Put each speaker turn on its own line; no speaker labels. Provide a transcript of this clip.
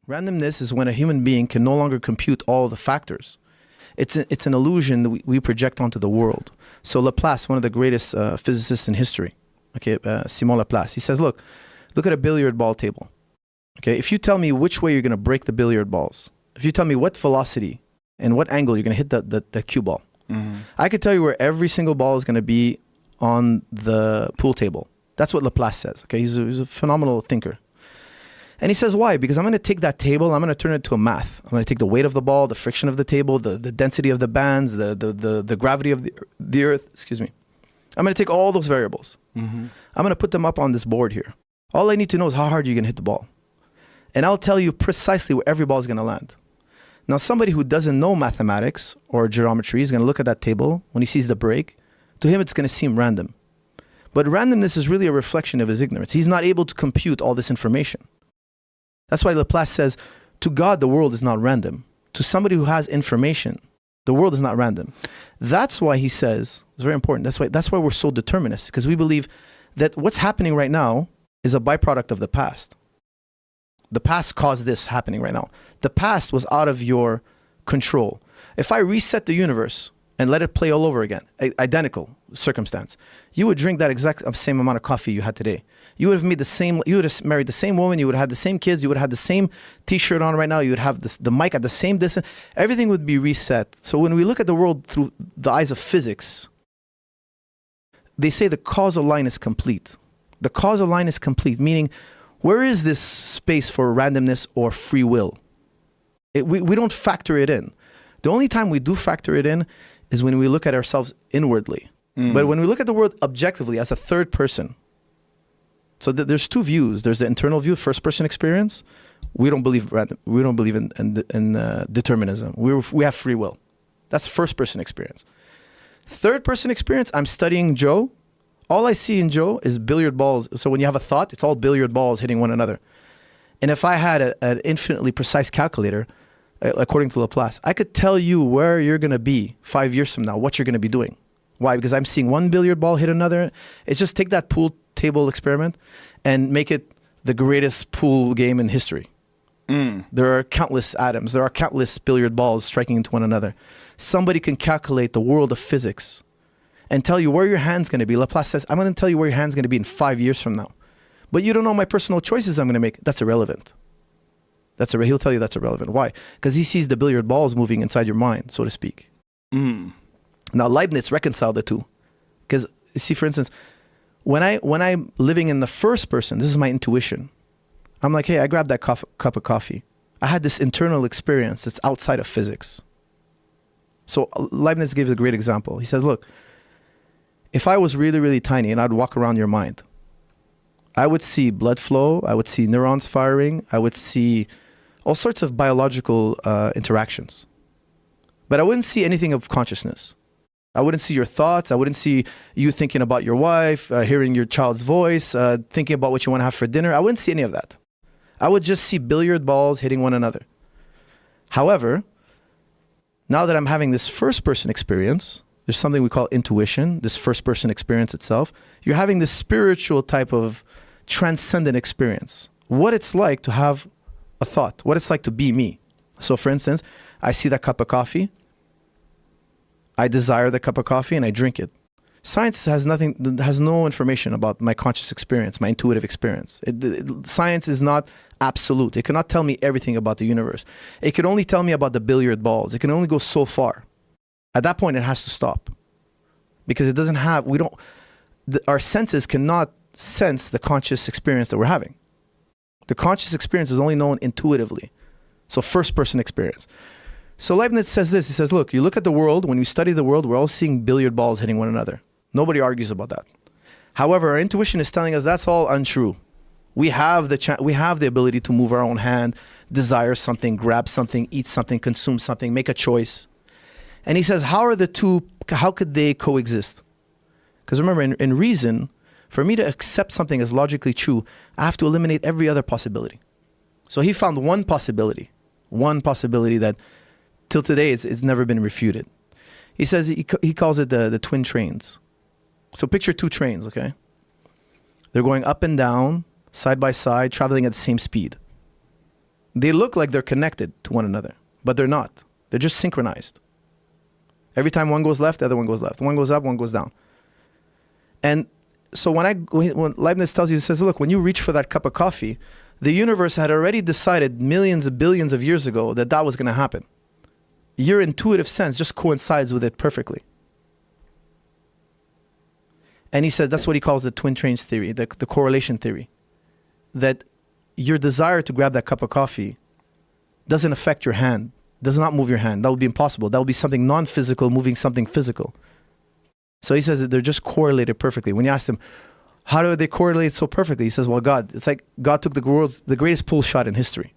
Randomness is when a human being can no longer compute all the factors. It's an illusion that we project onto the world. So Laplace, one of the greatest physicists in history, okay, Simon Laplace, he says, look at a billiard ball table. Okay, if you tell me which way you're going to break the billiard balls, if you tell me what velocity and what angle you're going to hit the cue ball, I could tell you where every single ball is going to be on the pool table. That's what Laplace says. Okay, he's a phenomenal thinker. And he says, why? Because I'm going to take that table, I'm going to turn it into a math. I'm going to take the weight of the ball, the friction of the table, the density of the bands, the gravity of the earth, excuse me. I'm going to take all those variables. I'm going to put them up on this board here. All I need to know is how hard you're going to hit the ball. And I'll tell you precisely where every ball is going to land. Now, somebody who doesn't know mathematics or geometry is going to look at that table when he sees the break. To him, it's going to seem random. But randomness is really a reflection of his ignorance. He's not able to compute all this information. That's why Laplace says, to God, the world is not random. To somebody who has information, the world is not random. That's why he says, it's very important, that's why we're so determinist, because we believe that what's happening right now is a byproduct of the past. The past caused this happening right now. The past was out of your control. If I reset the universe and let it play all over again, identical circumstance, you would drink that exact same amount of coffee you had today. You would have made the same, you would have married the same woman, you would have had the same kids, you would have had the same t-shirt on right now, you would have the mic at the same distance, everything would be reset. So when we look at the world through the eyes of physics, they say the causal line is complete. The causal line is complete, meaning where is this space for randomness or free will? We don't factor it in. The only time we do factor it in is when we look at ourselves inwardly. But when we look at the world objectively as a third person, so there's two views. There's the internal view, first person experience. We don't believe in determinism. We have free will. That's first person experience. Third person experience, I'm studying Joe. All I see in Joe is billiard balls. So when you have a thought, it's all billiard balls hitting one another. And if I had an infinitely precise calculator, according to Laplace, I could tell you where you're going to be 5 years from now, what you're going to be doing. Why? Because I'm seeing one billiard ball hit another. It's just take that pool table experiment and make it the greatest pool game in history. There are countless atoms. There are countless billiard balls striking into one another. Somebody can calculate the world of physics and tell you where your hand's going to be. Laplace says, I'm going to tell you where your hand's going to be in 5 years from now. But you don't know my personal choices I'm going to make. That's irrelevant. He'll tell you that's irrelevant. Why? Because he sees the billiard balls moving inside your mind, so to speak. Now, Leibniz reconciled the two. Because, see, for instance, when I'm living in the first person, this is my intuition. I'm like, hey, I grabbed that cup of coffee. I had this internal experience that's outside of physics. So Leibniz gives a great example. He says, look, if I was really, really tiny and I'd walk around your mind, I would see blood flow, I would see neurons firing, I would see all sorts of biological interactions. But I wouldn't see anything of consciousness. I wouldn't see your thoughts. I wouldn't see you thinking about your wife, hearing your child's voice, thinking about what you want to have for dinner. I wouldn't see any of that. I would just see billiard balls hitting one another. However, now that I'm having this first-person experience, there's something we call intuition, this first-person experience itself. You're having this spiritual type of transcendent experience. What it's like to have a thought, what it's like to be me. So for instance, I see that cup of coffee, I desire the cup of coffee and I drink it. Science has no information about my conscious experience, my intuitive experience. Science is not absolute. It cannot tell me everything about the universe. It can only tell me about the billiard balls. It can only go so far. At that point, it has to stop. Because it doesn't have, our senses cannot sense the conscious experience that we're having. The conscious experience is only known intuitively. So first person experience. So Leibniz says this, he says, look, you look at the world, when we study the world, we're all seeing billiard balls hitting one another. Nobody argues about that. However, our intuition is telling us that's all untrue. We have the ability to move our own hand, desire something, grab something, eat something, consume something, make a choice. And he says, how could they coexist? Because remember, in reason, for me to accept something as logically true, I have to eliminate every other possibility. So he found one possibility that till today it's never been refuted. He says he calls it the twin trains. So picture two trains, okay? They're going up and down, side by side, traveling at the same speed. They look like they're connected to one another, but they're not. They're just synchronized. Every time one goes left, the other one goes left. One goes up, one goes down. And so when Leibniz tells you, he says, look, when you reach for that cup of coffee, the universe had already decided millions of billions of years ago that that was going to happen. Your intuitive sense just coincides with it perfectly. And he said that's what he calls the twin trains theory, the correlation theory. That your desire to grab that cup of coffee doesn't affect your hand, does not move your hand. That would be impossible. That would be something non-physical moving something physical. So he says that they're just correlated perfectly. When you ask him, how do they correlate so perfectly? He says, well, God. It's like God took the greatest pull shot in history.